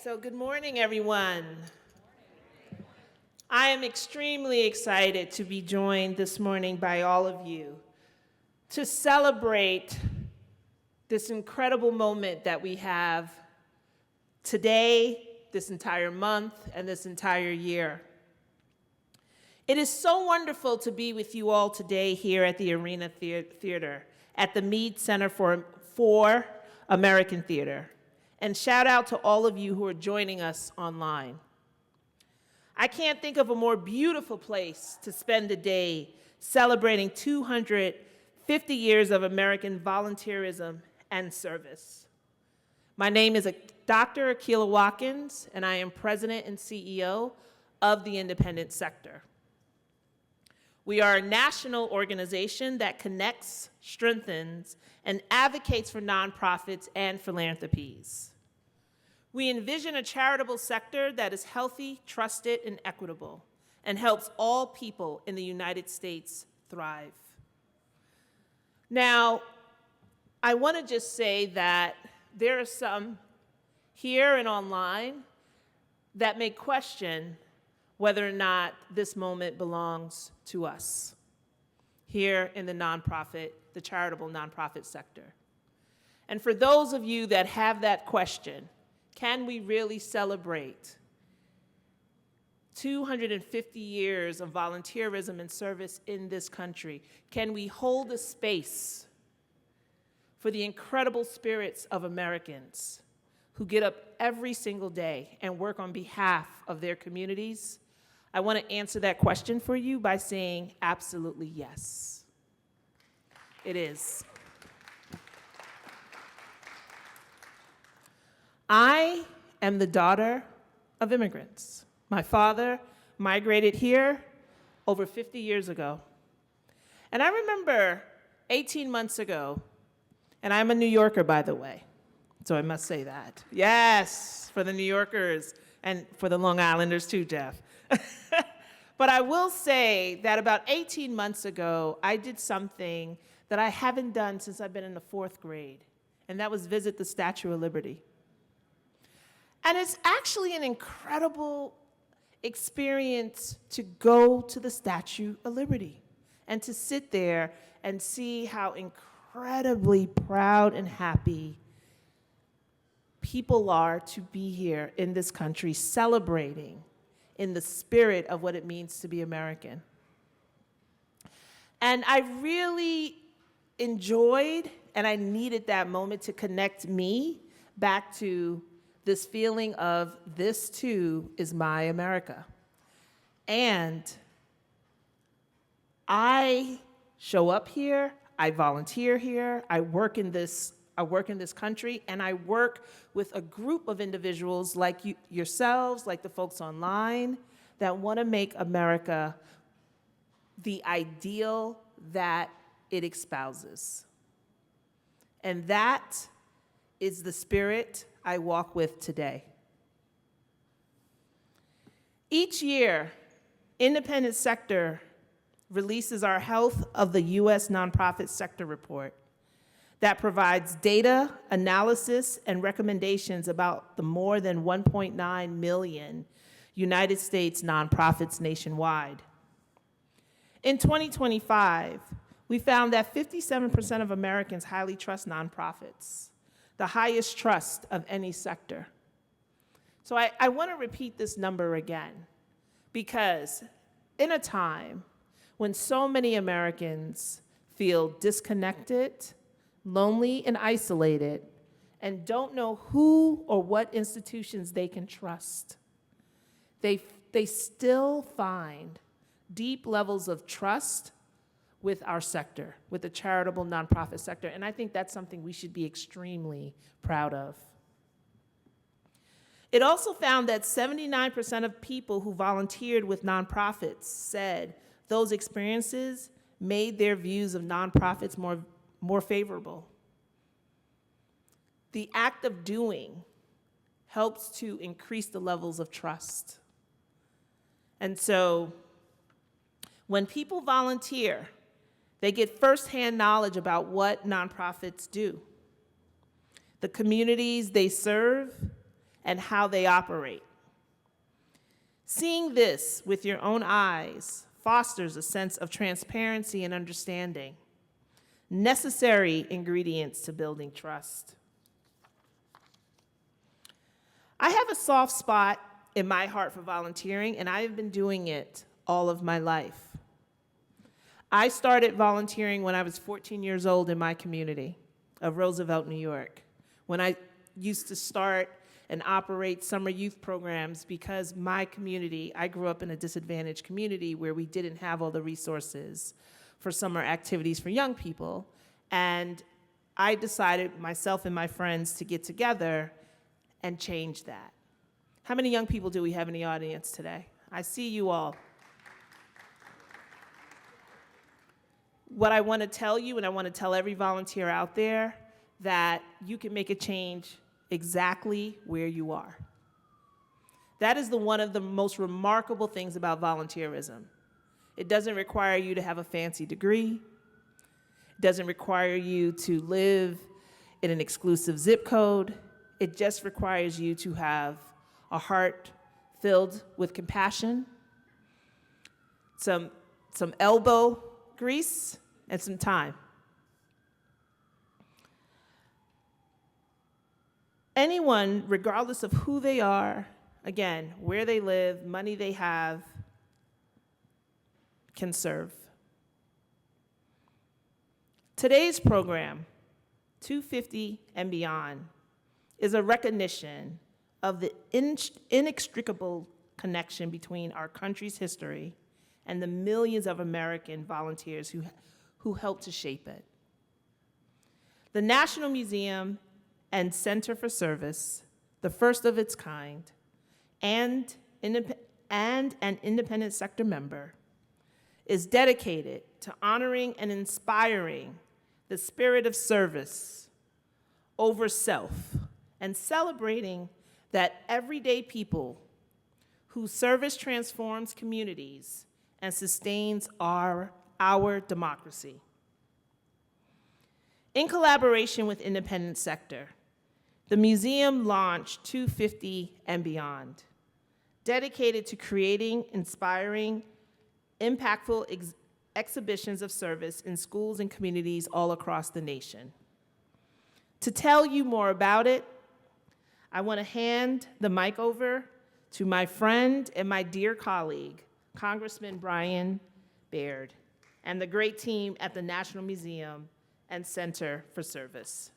So good morning, everyone. I am extremely excited to be joined this morning by all of you to celebrate this incredible moment that we have today, this entire month, and this entire year. It is so wonderful to be with you all today here at the Arena Theater, at the Mead Center for American Theater. And shout out to all of you who are joining us online. I can't think of a more beautiful place to spend a day celebrating 250 years of American volunteerism and service. My name is Dr. Akilah Watkins, and I am President and CEO of the Independent Sector. We are a national organization that connects, strengthens, and advocates for nonprofits and philanthropies. We envision a charitable sector that is healthy, trusted, and equitable, and helps all people in the United States thrive. Now, I want to just say that there are some here and online that may question whether or not this moment belongs to us here in the charitable nonprofit sector. And for those of you that have that question, can we really celebrate 250 years of volunteerism and service in this country? Can we hold a space for the incredible spirits of Americans who get up every single day and work on behalf of their communities? I want to answer that question for you by saying absolutely yes. It is. I am the daughter of immigrants. My father migrated here over 50 years ago. And I remember 18 months ago, and I'm a New Yorker, by the way, so I must say that. Yes, for the New Yorkers and for the Long Islanders too, Jeff. But I will say that about 18 months ago, I did something that I haven't done since I've been in the 4th grade, and that was visit the Statue of Liberty. And it's actually an incredible experience to go to the Statue of Liberty and to sit there and see how incredibly proud and happy people are to be here in this country celebrating in the spirit of what it means to be American. And I really enjoyed, and I needed that moment to connect me back to this feeling of this too is my America. And I show up here, I volunteer here, I work in this country, and I work with a group of individuals like yourselves, like the folks online, that want to make America the ideal that it espouses. And that is the spirit I walk with today. Each year, Independent Sector releases our Health of the U.S. Nonprofit Sector Report that provides data, analysis, and recommendations about the more than 1.9 million United States nonprofits nationwide. In 2025, we found that 57% of Americans highly trust nonprofits, the highest trust of any sector. So I want to repeat this number again, because in a time when so many Americans feel disconnected, lonely and isolated, and don't know who or what institutions they can trust, they still find deep levels of trust with our sector, with the charitable nonprofit sector, and I think that's something we should be extremely proud of. It also found that 79% of people who volunteered with nonprofits said those experiences made their views of nonprofits more favorable. The act of doing helps to increase the levels of trust. And so when people volunteer, they get firsthand knowledge about what nonprofits do, the communities they serve, and how they operate. Seeing this with your own eyes fosters a sense of transparency and understanding, necessary ingredients to building trust. I have a soft spot in my heart for volunteering, and I have been doing it all of my life. I started volunteering when I was 14 years old in my community of Roosevelt, New York, when I used to start and operate summer youth programs because my community, I grew up in a disadvantaged community where we didn't have all the resources for summer activities for young people. And I decided, myself and my friends, to get together and change that. How many young people do we have in the audience today? I see you all. What I want to tell you, and I want to tell every volunteer out there, that you can make a change exactly where you are. That is one of the most remarkable things about volunteerism. It doesn't require you to have a fancy degree. It doesn't require you to live in an exclusive zip code. It just requires you to have a heart filled with compassion, some elbow grease, and some time. Anyone, regardless of who they are, again, where they live, money they have, can serve. Today's program, 250 and Beyond, is a recognition of the inextricable connection between our country's history and the millions of American volunteers who helped to shape it. The National Museum and Center for Service, the first of its kind, and an independent sector member, is dedicated to honoring and inspiring the spirit of service over self and celebrating that everyday people whose service transforms communities and sustains our democracy. In collaboration with independent sector, the museum launched 250 and Beyond, dedicated to creating, inspiring, impactful exhibitions of service in schools and communities all across the nation. To tell you more about it, I want to hand the mic over to my friend and my dear colleague, Congressman Brian Baird, and the great team at the National Museum and Center for Service.